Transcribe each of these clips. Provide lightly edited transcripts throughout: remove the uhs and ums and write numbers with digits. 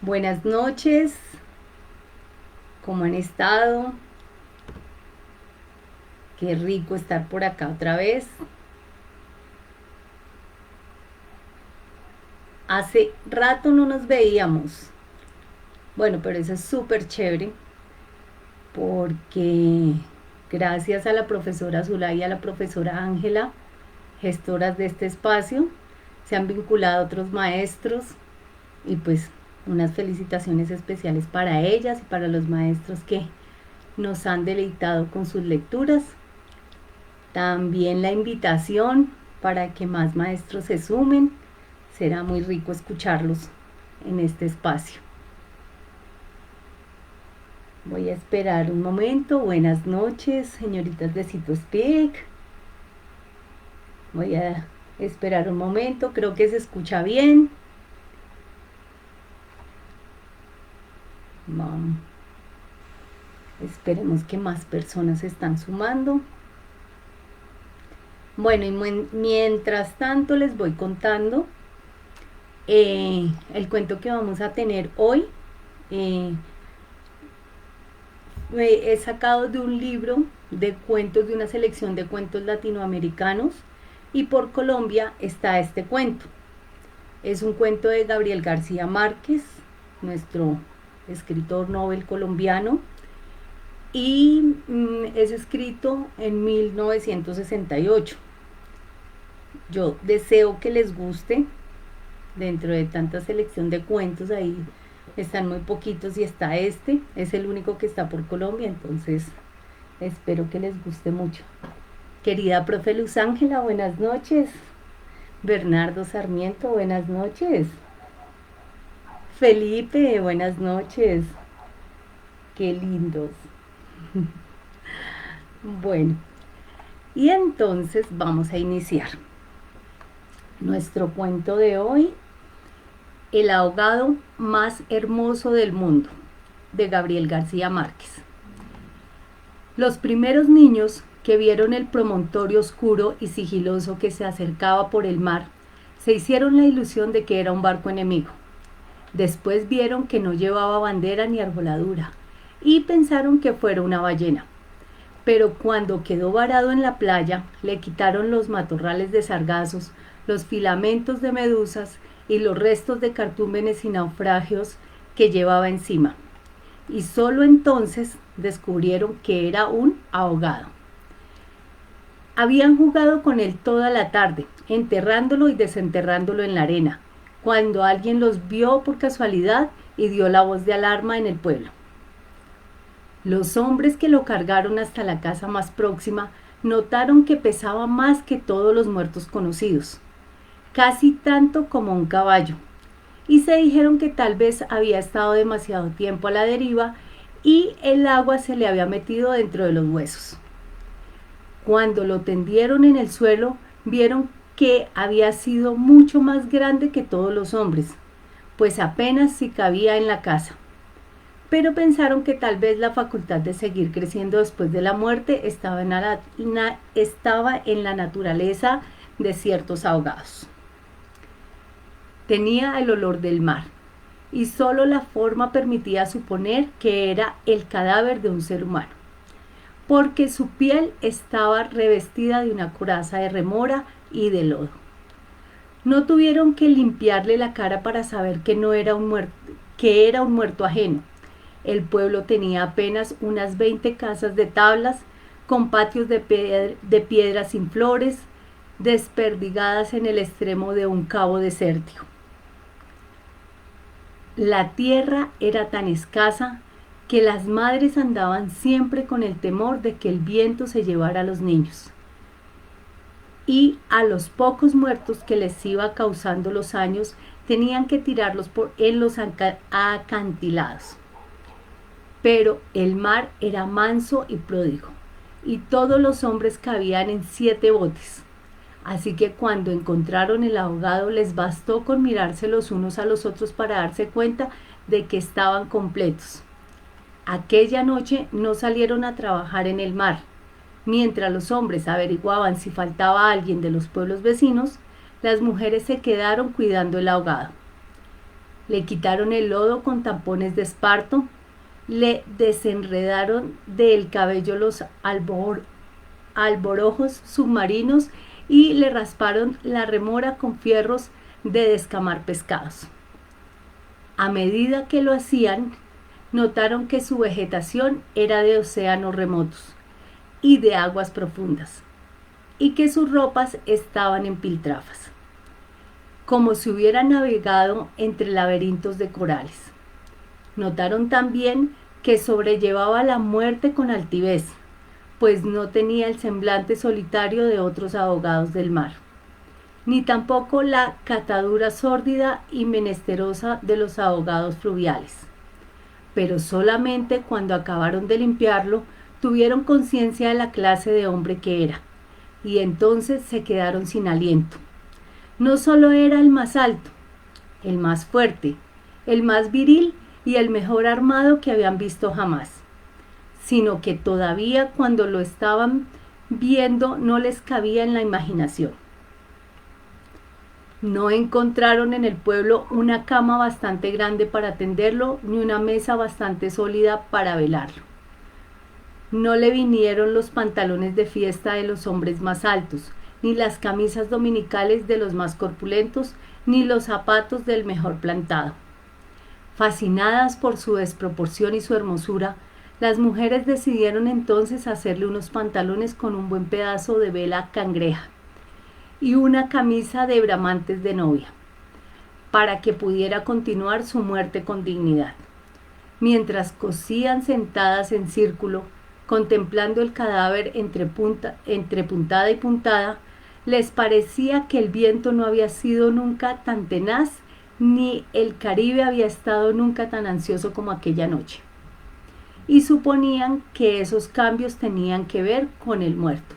Buenas noches, ¿cómo han estado? Qué rico estar por acá otra vez. Hace rato no nos veíamos. Bueno, pero eso es súper chévere porque gracias a la profesora Zulay y a la profesora Ángela, gestoras de este espacio, se han vinculado otros maestros y pues unas felicitaciones especiales para ellas y para los maestros que nos han deleitado con sus lecturas. También la invitación para que más maestros se sumen. Será muy rico escucharlos en este espacio. Voy a esperar un momento. Buenas noches, señoritas de Cito Speak. Voy a esperar un momento. Creo que se escucha bien. Vamos. Esperemos que más personas se están sumando. Bueno, y mientras tanto les voy contando el cuento que vamos a tener hoy. He sacado de un libro de cuentos, de una selección de cuentos latinoamericanos, y por Colombia está este cuento. Es un cuento de Gabriel García Márquez, nuestro escritor Nobel colombiano, y es escrito en 1968. Yo deseo que les guste. Dentro de tanta selección de cuentos, ahí están muy poquitos y está este, es el único que está por Colombia, entonces espero que les guste mucho. Querida profe Luz Ángela, buenas noches. Bernardo Sarmiento, buenas noches. Felipe, buenas noches. Qué lindos. Bueno, y entonces vamos a iniciar nuestro cuento de hoy. El ahogado más hermoso del mundo, de Gabriel García Márquez. Los primeros niños que vieron el promontorio oscuro y sigiloso que se acercaba por el mar, se hicieron la ilusión de que era un barco enemigo. Después vieron que no llevaba bandera ni arboladura y pensaron que fuera una ballena. Pero cuando quedó varado en la playa, le quitaron los matorrales de sargazos, los filamentos de medusas y los restos de cartúmenes y naufragios que llevaba encima. Y solo entonces descubrieron que era un ahogado. Habían jugado con él toda la tarde, enterrándolo y desenterrándolo en la arena, cuando alguien los vio por casualidad y dio la voz de alarma en el pueblo. Los hombres que lo cargaron hasta la casa más próxima notaron que pesaba más que todos los muertos conocidos, casi tanto como un caballo, y se dijeron que tal vez había estado demasiado tiempo a la deriva y el agua se le había metido dentro de los huesos. Cuando lo tendieron en el suelo, vieron que había sido mucho más grande que todos los hombres, pues apenas si cabía en la casa. Pero pensaron que tal vez la facultad de seguir creciendo después de la muerte estaba en la naturaleza de ciertos ahogados. Tenía el olor del mar, y solo la forma permitía suponer que era el cadáver de un ser humano, porque su piel estaba revestida de una coraza de remora y de lodo. No tuvieron que limpiarle la cara para saber que era un muerto ajeno. El pueblo tenía apenas unas 20 casas de tablas, con patios de piedra sin flores, desperdigadas en el extremo de un cabo desértico. La tierra era tan escasa que las madres andaban siempre con el temor de que el viento se llevara a los niños y a los pocos muertos que les iba causando los años tenían que tirarlos en los acantilados. Pero el mar era manso y pródigo, y todos los hombres cabían en 7 botes. Así que cuando encontraron el ahogado les bastó con mirarse los unos a los otros para darse cuenta de que estaban completos. Aquella noche no salieron a trabajar en el mar. Mientras los hombres averiguaban si faltaba alguien de los pueblos vecinos, las mujeres se quedaron cuidando el ahogado. Le quitaron el lodo con tampones de esparto, le desenredaron del cabello los alborojos submarinos y le rasparon la remora con fierros de descamar pescados. A medida que lo hacían, notaron que su vegetación era de océanos remotos y de aguas profundas, y que sus ropas estaban en piltrafas, como si hubieran navegado entre laberintos de corales. Notaron también que sobrellevaba la muerte con altivez, pues no tenía el semblante solitario de otros ahogados del mar, ni tampoco la catadura sórdida y menesterosa de los ahogados fluviales. Pero solamente cuando acabaron de limpiarlo, tuvieron conciencia de la clase de hombre que era, y entonces se quedaron sin aliento. No solo era el más alto, el más fuerte, el más viril y el mejor armado que habían visto jamás, sino que todavía cuando lo estaban viendo no les cabía en la imaginación. No encontraron en el pueblo una cama bastante grande para tenderlo, ni una mesa bastante sólida para velarlo. No le vinieron los pantalones de fiesta de los hombres más altos, ni las camisas dominicales de los más corpulentos, ni los zapatos del mejor plantado. Fascinadas por su desproporción y su hermosura, las mujeres decidieron entonces hacerle unos pantalones con un buen pedazo de vela cangreja y una camisa de bramantes de novia, para que pudiera continuar su muerte con dignidad. Mientras cosían sentadas en círculo, contemplando el cadáver entre puntada y puntada, les parecía que el viento no había sido nunca tan tenaz, ni el Caribe había estado nunca tan ansioso como aquella noche. Y suponían que esos cambios tenían que ver con el muerto.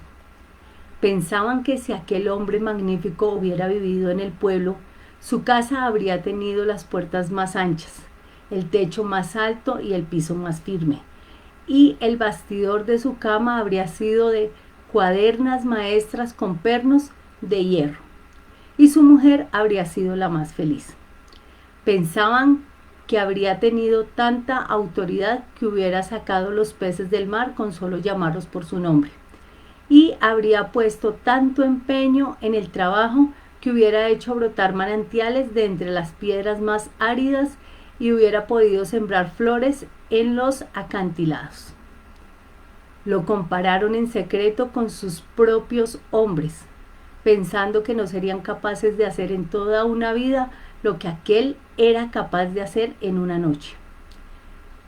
Pensaban que si aquel hombre magnífico hubiera vivido en el pueblo, su casa habría tenido las puertas más anchas, el techo más alto y el piso más firme, y el bastidor de su cama habría sido de cuadernas maestras con pernos de hierro, y su mujer habría sido la más feliz. Pensaban que habría tenido tanta autoridad que hubiera sacado los peces del mar con solo llamarlos por su nombre, y habría puesto tanto empeño en el trabajo que hubiera hecho brotar manantiales de entre las piedras más áridas y hubiera podido sembrar flores en los acantilados. Lo compararon en secreto con sus propios hombres, pensando que no serían capaces de hacer en toda una vida lo que aquel era capaz de hacer en una noche.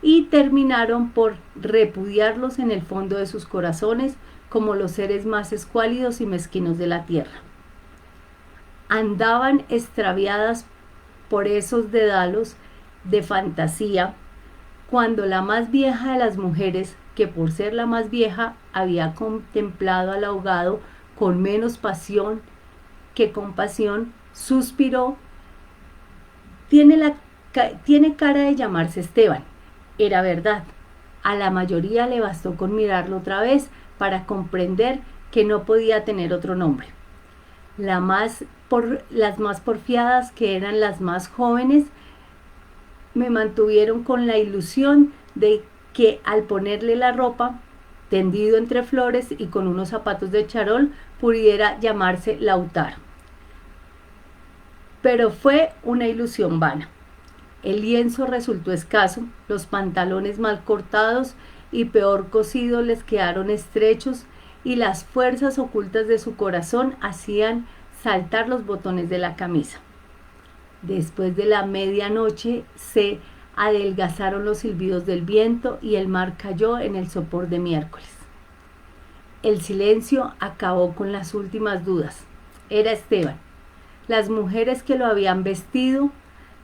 Y terminaron por repudiarlos en el fondo de sus corazones como los seres más escuálidos y mezquinos de la tierra. Andaban extraviadas por esos dedalos de fantasía, cuando la más vieja de las mujeres, que por ser la más vieja había contemplado al ahogado con menos pasión que compasión, suspiró: tiene cara de llamarse Esteban. Era verdad. A la mayoría le bastó con mirarlo otra vez para comprender que no podía tener otro nombre. Las más porfiadas, que eran las más jóvenes, me mantuvieron con la ilusión de que al ponerle la ropa, tendido entre flores y con unos zapatos de charol, pudiera llamarse Lautaro. Pero fue una ilusión vana. El lienzo resultó escaso, los pantalones mal cortados y peor cosidos les quedaron estrechos, y las fuerzas ocultas de su corazón hacían saltar los botones de la camisa. Después de la medianoche se adelgazaron los silbidos del viento y el mar cayó en el sopor de miércoles. El silencio acabó con las últimas dudas. Era Esteban. Las mujeres que lo habían vestido,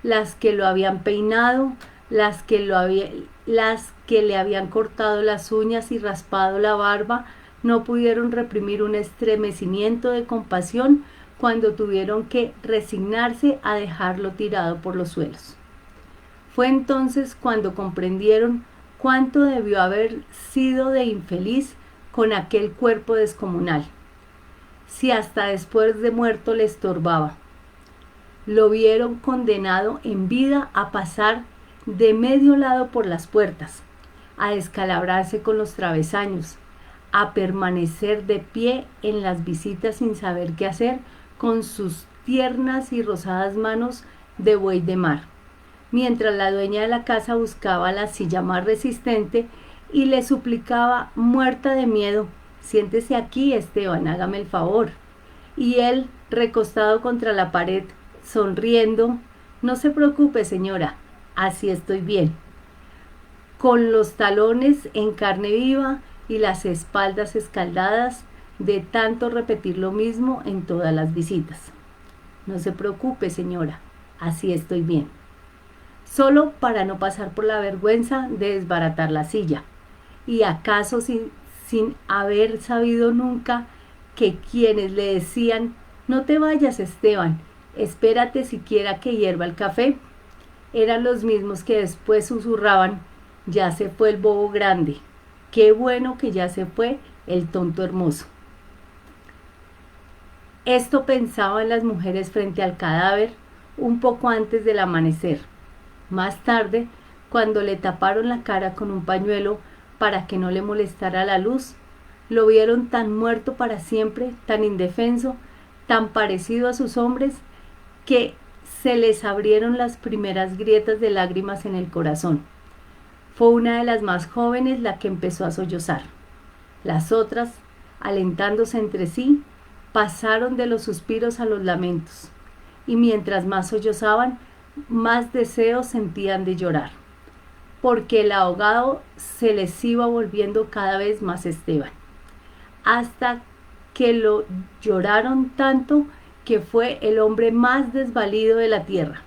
las que lo habían peinado, las que le habían cortado las uñas y raspado la barba, no pudieron reprimir un estremecimiento de compasión cuando tuvieron que resignarse a dejarlo tirado por los suelos. Fue entonces cuando comprendieron cuánto debió haber sido de infeliz con aquel cuerpo descomunal, si hasta después de muerto le estorbaba. Lo vieron condenado en vida a pasar de medio lado por las puertas, a descalabrarse con los travesaños, a permanecer de pie en las visitas sin saber qué hacer con sus tiernas y rosadas manos de buey de mar, mientras la dueña de la casa buscaba la silla más resistente y le suplicaba, muerta de miedo: siéntese aquí, Esteban, hágame el favor. Y él, recostado contra la pared, sonriendo: no se preocupe, señora, así estoy bien, con los talones en carne viva y las espaldas escaldadas de tanto repetir lo mismo en todas las visitas. No se preocupe, señora, así estoy bien. Solo para no pasar por la vergüenza de desbaratar la silla. Y acaso sin haber sabido nunca que quienes le decían: no te vayas, Esteban, espérate siquiera que hierva el café, eran los mismos que después susurraban: ya se fue el bobo grande, qué bueno que ya se fue el tonto hermoso. Esto pensaban las mujeres frente al cadáver un poco antes del amanecer. Más tarde, cuando le taparon la cara con un pañuelo para que no le molestara la luz, lo vieron tan muerto para siempre, tan indefenso, tan parecido a sus hombres, que se les abrieron las primeras grietas de lágrimas en el corazón. Fue una de las más jóvenes la que empezó a sollozar. Las otras, alentándose entre sí, pasaron de los suspiros a los lamentos, y mientras más sollozaban, más deseos sentían de llorar, porque el ahogado se les iba volviendo cada vez más Esteban, hasta que lo lloraron tanto que fue el hombre más desvalido de la tierra,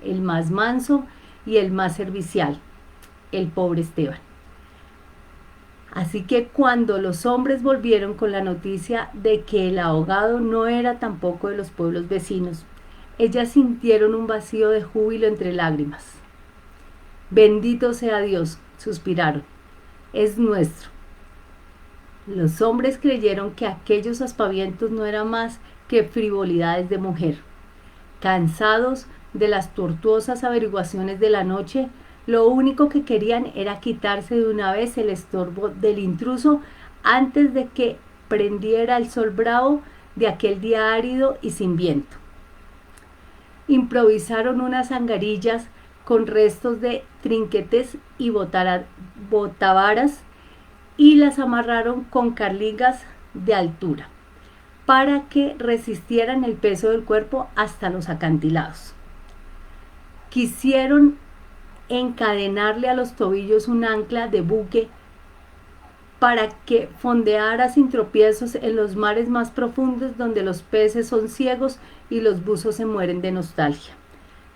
el más manso y el más servicial, el pobre Esteban. Así que cuando los hombres volvieron con la noticia de que el ahogado no era tampoco de los pueblos vecinos, ellas sintieron un vacío de júbilo entre lágrimas. Bendito sea Dios, suspiraron, es nuestro. Los hombres creyeron que aquellos aspavientos no eran más que frivolidades de mujer. Cansados de las tortuosas averiguaciones de la noche, lo único que querían era quitarse de una vez el estorbo del intruso antes de que prendiera el sol bravo de aquel día árido y sin viento. Improvisaron unas angarillas con restos de trinquetes y botavaras y las amarraron con carlingas de altura para que resistieran el peso del cuerpo hasta los acantilados. Quisieron encadenarle a los tobillos un ancla de buque para que fondeara sin tropiezos en los mares más profundos donde los peces son ciegos y los buzos se mueren de nostalgia,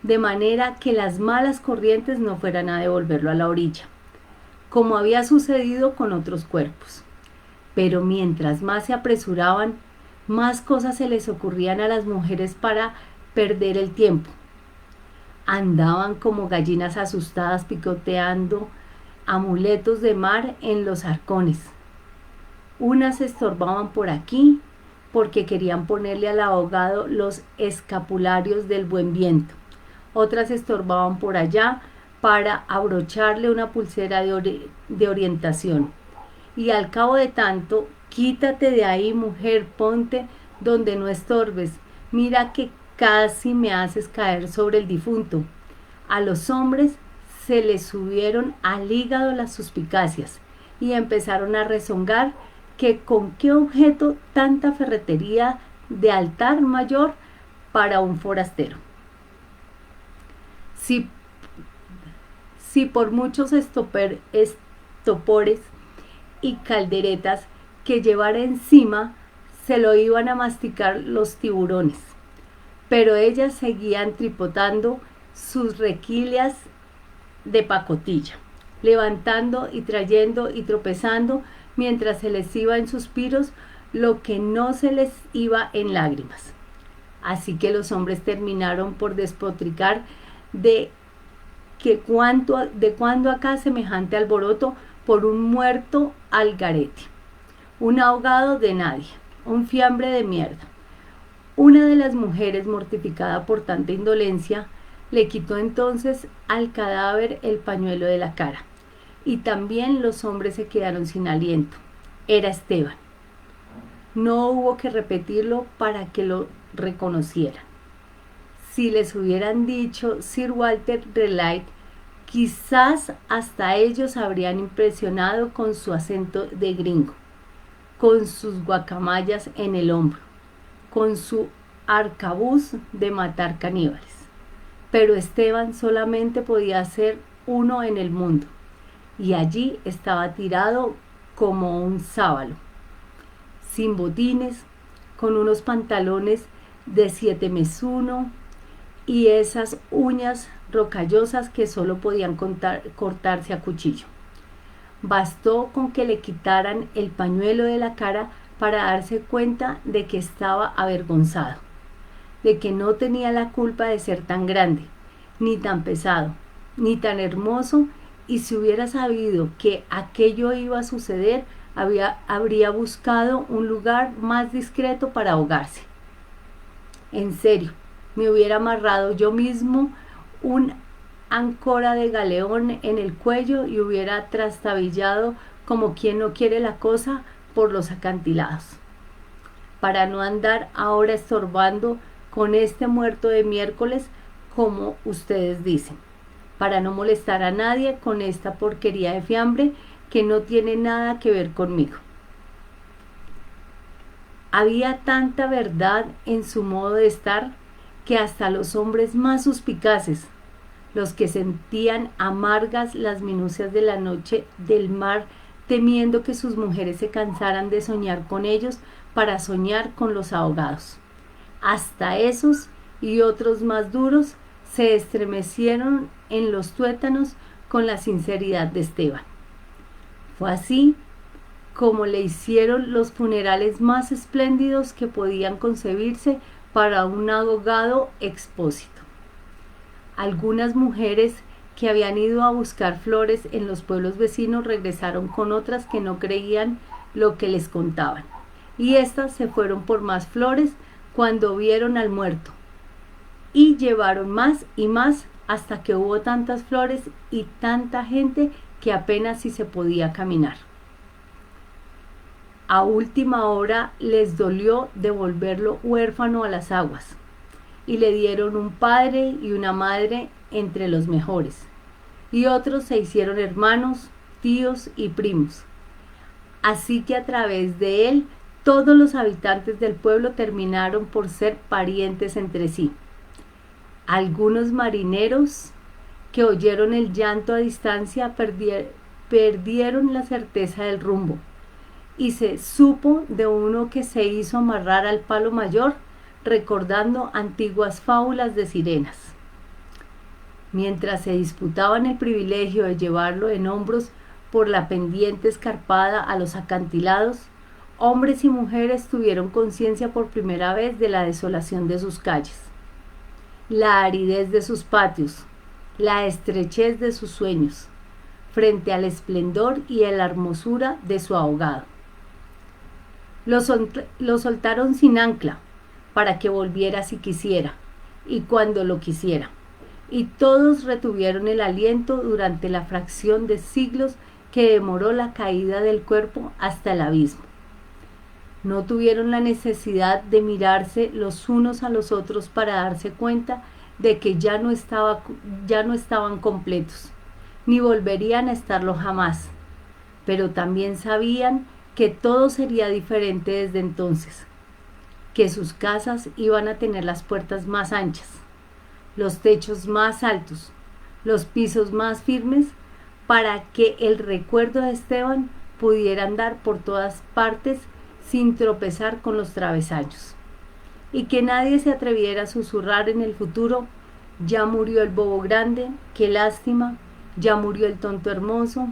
de manera que las malas corrientes no fueran a devolverlo a la orilla, como había sucedido con otros cuerpos. Pero mientras más se apresuraban, más cosas se les ocurrían a las mujeres para perder el tiempo. Andaban como gallinas asustadas picoteando amuletos de mar en los arcones. Unas estorbaban por aquí porque querían ponerle al ahogado los escapularios del buen viento. Otras estorbaban por allá para abrocharle una pulsera de orientación. Y al cabo de tanto: quítate de ahí, mujer, ponte donde no estorbes, mira que casi me haces caer sobre el difunto. A los hombres se les subieron al hígado las suspicacias y empezaron a rezongar que con qué objeto tanta ferretería de altar mayor para un forastero. Si por muchos estopores y calderetas que llevara encima, se lo iban a masticar los tiburones, pero ellas seguían tripotando sus requilias de pacotilla, levantando y trayendo y tropezando mientras se les iba en suspiros lo que no se les iba en lágrimas. Así que los hombres terminaron por despotricar de cuando acá semejante alboroto por un muerto al garete, un ahogado de nadie, un fiambre de mierda, Una de las mujeres, mortificada por tanta indolencia, le quitó entonces al cadáver el pañuelo de la cara, y también los hombres se quedaron sin aliento. Era Esteban. No hubo que repetirlo para que lo reconocieran. Si les hubieran dicho Sir Walter Raleigh, quizás hasta ellos habrían impresionado con su acento de gringo, con sus guacamayas en el hombro, con su arcabuz de matar caníbales. Pero Esteban solamente podía ser uno en el mundo, y allí estaba tirado como un sábalo, sin botines, con unos pantalones de 7x1 y esas uñas rocallosas que solo podían cortarse a cuchillo. Bastó con que le quitaran el pañuelo de la cara para darse cuenta de que estaba avergonzado, de que no tenía la culpa de ser tan grande, ni tan pesado, ni tan hermoso, y si hubiera sabido que aquello iba a suceder, habría buscado un lugar más discreto para ahogarse. En serio, me hubiera amarrado yo mismo un áncora de galeón en el cuello y hubiera trastabillado como quien no quiere la cosa por los acantilados, para no andar ahora estorbando con este muerto de miércoles, como ustedes dicen, para no molestar a nadie con esta porquería de fiambre que no tiene nada que ver conmigo. Había tanta verdad en su modo de estar que hasta los hombres más suspicaces, los que sentían amargas las minucias de la noche del mar, temiendo que sus mujeres se cansaran de soñar con ellos para soñar con los ahogados, hasta esos y otros más duros se estremecieron en los tuétanos con la sinceridad de Esteban. Fue así como le hicieron los funerales más espléndidos que podían concebirse para un ahogado expósito. Algunas mujeres que habían ido a buscar flores en los pueblos vecinos regresaron con otras que no creían lo que les contaban, y éstas se fueron por más flores cuando vieron al muerto, y llevaron más y más hasta que hubo tantas flores y tanta gente que apenas si se podía caminar. A última hora les dolió devolverlo huérfano a las aguas, y le dieron un padre y una madre entre los mejores, y otros se hicieron hermanos, tíos y primos. Así que a través de él todos los habitantes del pueblo terminaron por ser parientes entre sí. Algunos marineros que oyeron el llanto a distancia perdieron la certeza del rumbo, y se supo de uno que se hizo amarrar al palo mayor, recordando antiguas fábulas de sirenas. Mientras se disputaban el privilegio de llevarlo en hombros por la pendiente escarpada a los acantilados, hombres y mujeres tuvieron conciencia por primera vez de la desolación de sus calles, la aridez de sus patios, la estrechez de sus sueños, frente al esplendor y a la hermosura de su ahogado. Lo soltaron sin ancla, para que volviera si quisiera, y cuando lo quisiera, y todos retuvieron el aliento durante la fracción de siglos que demoró la caída del cuerpo hasta el abismo. No tuvieron la necesidad de mirarse los unos a los otros para darse cuenta de que ya no estaban completos, ni volverían a estarlo jamás, pero también sabían que todo sería diferente desde entonces, que sus casas iban a tener las puertas más anchas, los techos más altos, los pisos más firmes, para que el recuerdo de Esteban pudiera andar por todas partes sin tropezar con los travesaños, y que nadie se atreviera a susurrar en el futuro: ya murió el bobo grande, qué lástima, ya murió el tonto hermoso,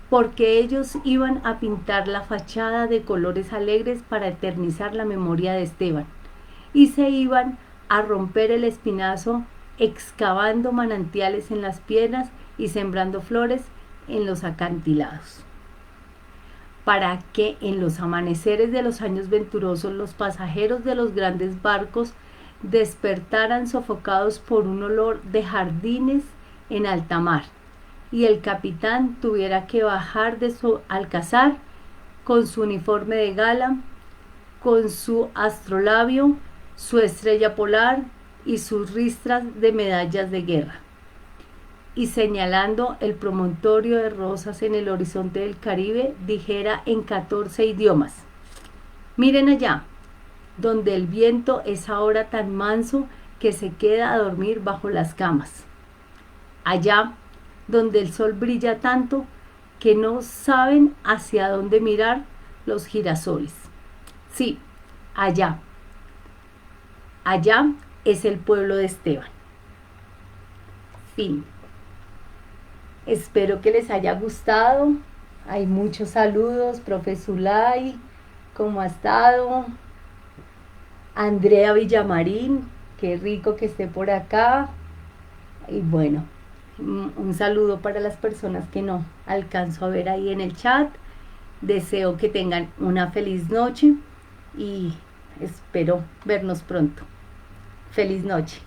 porque ellos iban a pintar la fachada de colores alegres para eternizar la memoria de Esteban, y se iban a romper el espinazo excavando manantiales en las piedras y sembrando flores en los acantilados. para que en los amaneceres de los años venturosos los pasajeros de los grandes barcos despertaran sofocados por un olor de jardines en alta mar, y el capitán tuviera que bajar de su alcazar con su uniforme de gala, con su astrolabio, su estrella polar y sus ristras de medallas de guerra, y señalando el promontorio de rosas en el horizonte del Caribe, dijera en 14 idiomas: miren allá, donde el viento es ahora tan manso que se queda a dormir bajo las camas. Allá, donde el sol brilla tanto que no saben hacia dónde mirar los girasoles. Sí, allá. Allá es el pueblo de Esteban. Fin. Espero que les haya gustado. Hay muchos saludos. Profe Zulay, ¿cómo ha estado? Andrea Villamarín, qué rico que esté por acá. Y bueno, un saludo para las personas que no alcanzo a ver ahí en el chat. Deseo que tengan una feliz noche y espero vernos pronto. Feliz noche.